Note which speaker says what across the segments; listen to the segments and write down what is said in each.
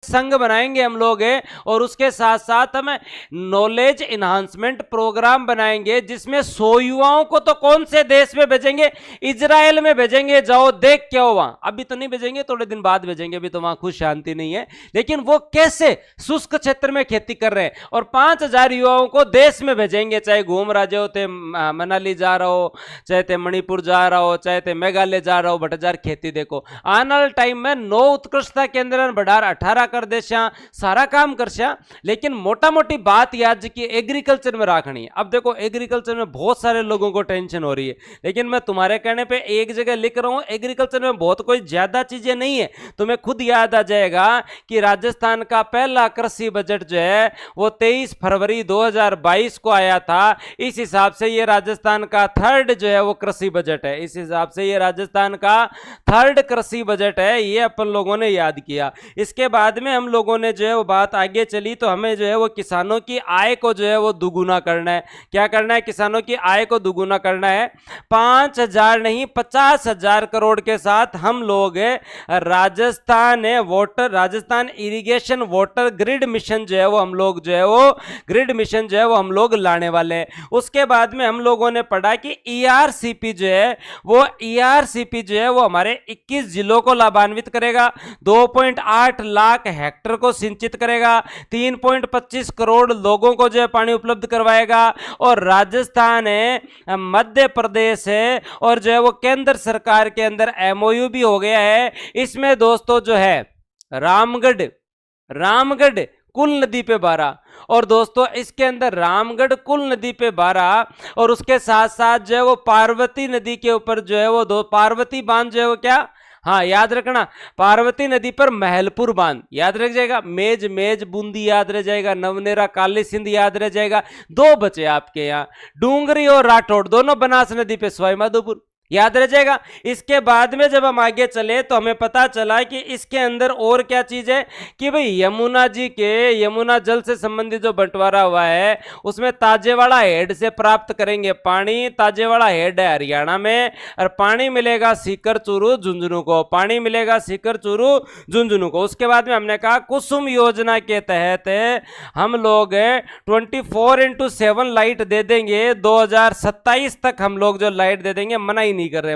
Speaker 1: संघ बनाएंगे हम लोग और उसके साथ साथ हम नॉलेज इन्हांसमेंट प्रोग्राम बनाएंगे, जिसमें 100 युवाओं को तो कौन से देश में भेजेंगे, इजराइल में भेजेंगे, जाओ देख क्या हो वहां। अभी तो नहीं भेजेंगे, थोड़े दिन बाद भेजेंगे, अभी तो वहां खुश शांति नहीं है। लेकिन वो कैसे शुष्क क्षेत्र में खेती कर रहे हैं, और 5000 युवाओं को देश में भेजेंगे, चाहे घूम रहा जो थे मनाली जा रहा हो, चाहे ते मणिपुर जा रहा हो, चाहे ते मेघालय जा रहा हो, बट हजार खेती देखो। आने वाले टाइम में 9 उत्कृष्टता केंद्र बढ़ा 18 कर देशा सारा काम करशा। लेकिन मोटा मोटी बात याद की एग्रीकल्चर में रखनी है। अब देखो एग्रीकल्चर में बहुत सारे लोगों को टेंशन हो रही है, लेकिन मैं तुम्हारे कहने पे एक जगह लिख रहा हूं, एग्रीकल्चर में बहुत कोई ज्यादा चीजें नहीं है। तुम्हें खुद याद आ जाएगा कि राजस्थान का पहला कृषि बजट जो है वो 23 फरवरी 2022 को आया था। इस हिसाब से ये राजस्थान का थर्ड जो है वो कृषि बजट है। इस हिसाब से ये राजस्थान का थर्ड कृषि बजट है, ये अपन लोगों ने याद किया। इसके बाद में हम लोगों ने जो है वो बात आगे चली, तो हमें जो है वो किसानों की आय को जो है वो दुगुना करना है। क्या करना है, किसानों की आय को दुगुना करना है। 5000 नहीं 50,000 करोड़ के साथ हम लोग Rajasthan irrigation water grid mission जो है वो हम लोग जो है वो ग्रिड मिशन जो है वो हम लोग लाने वाले हैं। उसके बाद में हम लोगों ने पढ़ा कि ईआरसीपी जो है वो हमारे 21 जिलों को लाभान्वित करेगा, 2.8 लाख हेक्टर को सिंचित करेगा, 3.25 करोड़ लोगों को जो है पानी उपलब्ध करवाएगा। और राजस्थान है, मध्य प्रदेश है, और जो है वो केंद्र सरकार के अंदर एमओयू भी हो गया है। इसमें दोस्तों जो है रामगढ़ कुल नदी पे 12, और दोस्तों इसके अंदर रामगढ़ कुल नदी पे 12, और उसके साथ साथ जो है वो पार्वती नदी के ऊपर जो है वो पार्वती बांध जो है वो क्या, हाँ याद रखना, पार्वती नदी पर महलपुर बांध याद रख जाएगा, मेज बूंदी याद रह जाएगा, नवनेरा काली सिंध याद रह जाएगा। 2 बचे आपके यहाँ, डूंगरी और राठौड़ दोनों बनास नदी पे सवाई माधोपुर याद रह जाएगा। इसके बाद में जब हम आगे चले तो हमें पता चला कि इसके अंदर और क्या चीज है कि भाई यमुना जल से संबंधित जो बंटवारा हुआ है उसमें ताजेवाड़ा हेड से प्राप्त करेंगे पानी। ताजेवाड़ा हेड है हरियाणा में, और पानी मिलेगा सीकर चूरू झुंझुनू को। उसके बाद में हमने कहा कुसुम योजना के तहत हम लोग 24x7 लाइट दे देंगे, 2027 तक हम लोग जो लाइट दे देंगे। मना ही नहीं कर रहे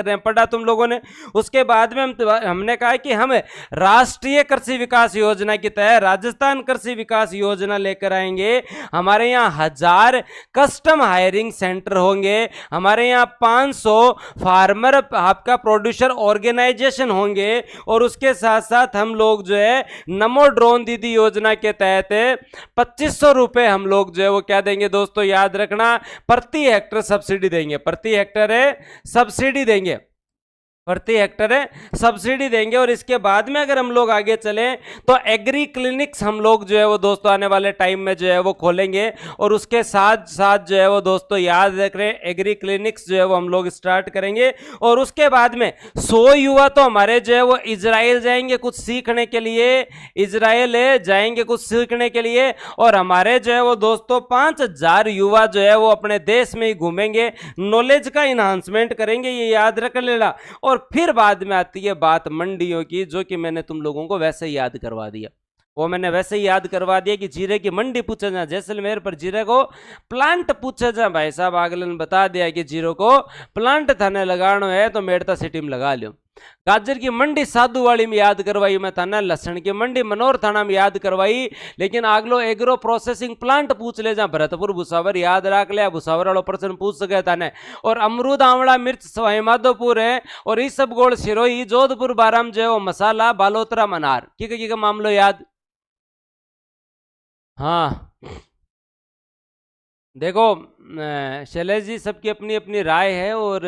Speaker 1: हैं, पढ़ा तुम लोगों ने। उसके बाद में हमने कहा कि हम राष्ट्रीय कृषि विकास योजना के तहत राजस्थान कृषि विकास योजना लेकर आएंगे। हमारे यहाँ 1000 कस्टम हायरिंग सेंटर होंगे, हमारे यहाँ 500 फार्मर आपका प्रोड्यूसर ऑर्गेनाइजेशन होंगे, और उसके साथ साथ हम लोग जो है नमो ड्रोन दीदी योजना के तहत 2500 रुपए हम लोग जो है वो क्या देंगे दोस्तों, याद रखना, प्रति हेक्टर सब्सिडी देंगे, प्रति हेक्टर सब्सिडी देंगे, प्रति हेक्टर सब्सिडी देंगे। और इसके बाद में अगर हम लोग आगे चलें तो एग्री क्लिनिक्स हम लोग जो है वो दोस्तों आने वाले टाइम में जो है वो खोलेंगे, और उसके साथ साथ जो है वो दोस्तों याद रख रहे हैं एग्री क्लिनिक्स जो है वो हम लोग स्टार्ट करेंगे। और उसके बाद में 100 युवा तो हमारे जो है वो इजराइल जाएंगे कुछ सीखने के लिए, और हमारे जो है वो दोस्तों 5000 युवा जो है वो अपने देश में ही घूमेंगे, नॉलेज का इन्हांसमेंट करेंगे, ये याद रख लेना। और फिर बाद में आती है बात मंडियों की, जो कि मैंने तुम लोगों को वैसे ही याद करवा दिया कि जीरे की मंडी पूछा जा, जैसलमेर पर जीरे को प्लांट पूछा जा। भाई साहब अगले ने बता दिया कि जीरो को प्लांट थाने लगाना है तो मेड़ता सिटी में लगा लो। गाजर की मंडी साधुवाड़ी में याद करवाई मैं थाना, लहसुन की मंडी मनोर थाना में याद करवाई, लेकिन आगलो एग्रो प्रोसेसिंग प्लांट पूछ ले जा भरतपुर भुसावर याद रख लिया, भुसावर वालों प्रश्न पूछ सके थाने। और अमरूद आंवला मिर्च सवाई माधोपुर है, और इस सब गोल सिरोही जोधपुर बाराम जो है वो मसाला बालोतरा मनार की मामलो याद। हाँ देखो शैलेश जी सबकी अपनी अपनी राय है, और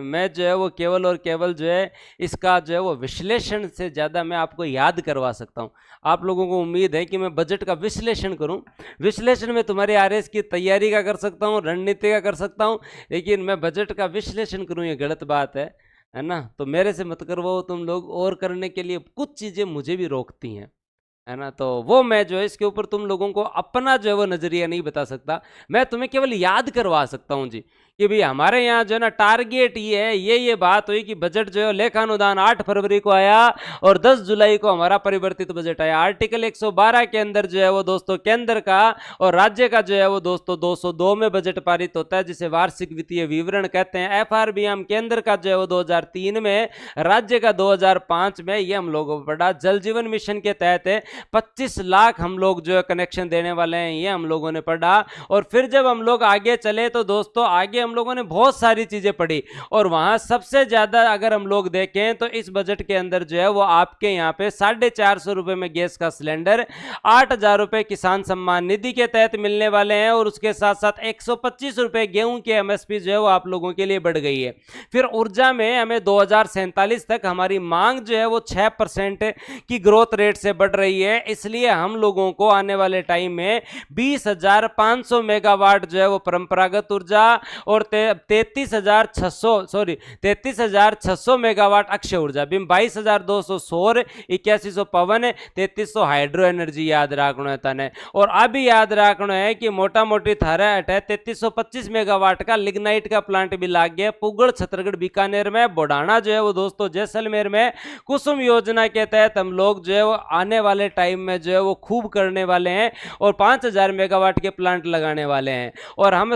Speaker 1: मैं जो है वो केवल और केवल जो है इसका जो है वो विश्लेषण से ज़्यादा मैं आपको याद करवा सकता हूँ। आप लोगों को उम्मीद है कि मैं बजट का विश्लेषण करूँ, विश्लेषण में तुम्हारे आरएस की तैयारी का कर सकता हूँ, रणनीति का कर सकता हूँ, लेकिन मैं बजट का विश्लेषण करूँ ये गलत बात है ना। तो मेरे से मत करवाओ तुम लोग, और करने के लिए कुछ चीज़ें मुझे भी रोकती हैं, है ना। तो वो मैं जो है इसके ऊपर तुम लोगों को अपना जो है वो नजरिया नहीं बता सकता, मैं तुम्हें केवल याद करवा सकता हूं जी कि भाई हमारे यहाँ जो है ना टारगेट ये है, ये बात हुई कि बजट जो है लेखानुदान 8 फरवरी को आया और 10 जुलाई को हमारा परिवर्तित बजट आया। आर्टिकल 112 के अंदर जो है वो दोस्तों केंद्र का और राज्य का जो है वो दोस्तों 202 में बजट पारित होता है, जिसे वार्षिक वित्तीय विवरण कहते हैं। एफआरबी हम केंद्र का जो है वो 2003 में, राज्य का 2005 में। ये हम लोगों को पढ़ा। जल जीवन मिशन के तहत 25 लाख हम लोग जो है कनेक्शन देने वाले हैं, ये हम लोगों ने पढ़ा। और फिर जब हम लोग आगे चले तो दोस्तों आगे हम लोगों ने बहुत सारी चीजें पढ़ी और वहां सबसे ज्यादा अगर हम लोग देखें तो इस बजट के अंदर जो है वो आपके यहाँ पे 450 रुपए में गैस का सिलेंडर, 8,000 रुपए किसान सम्मान निधि के तहत मिलने वाले हैं और उसके साथ साथ 125 रुपए गेहूं के एमएसपी जो है वो आप लोगों के लिए बढ़ गई है। फिर ऊर्जा में हमें 2047 तक हमारी मांग जो है वो 6% की ग्रोथ रेट से बढ़ रही है, इसलिए हम लोगों को आने वाले टाइम में 20,500 मेगावाट जो है वो परंपरागत ऊर्जा और 33,600 मेगावाट अक्षय ऊर्जा, 22,200 सौर, 8100 पवन, 3300 हाइड्रो एनर्जी याद रखना है तने। और अभी याद रखना है कि मोटा मोटी थारा है 3325 मेगावाट का लिग्नाइट का प्लांट भी लाग गया पुगड़ छत्तीसगढ़ बीकानेर में। बुढ़ाना जो है वो दोस्तों जैसलमेर में कुसुम योजना के तहत हम लोग जो है वो आने वाले टाइम में जो है वो खूब करने वाले हैं और 5,000 मेगावाट के प्लांट लगाने वाले हैं। और हम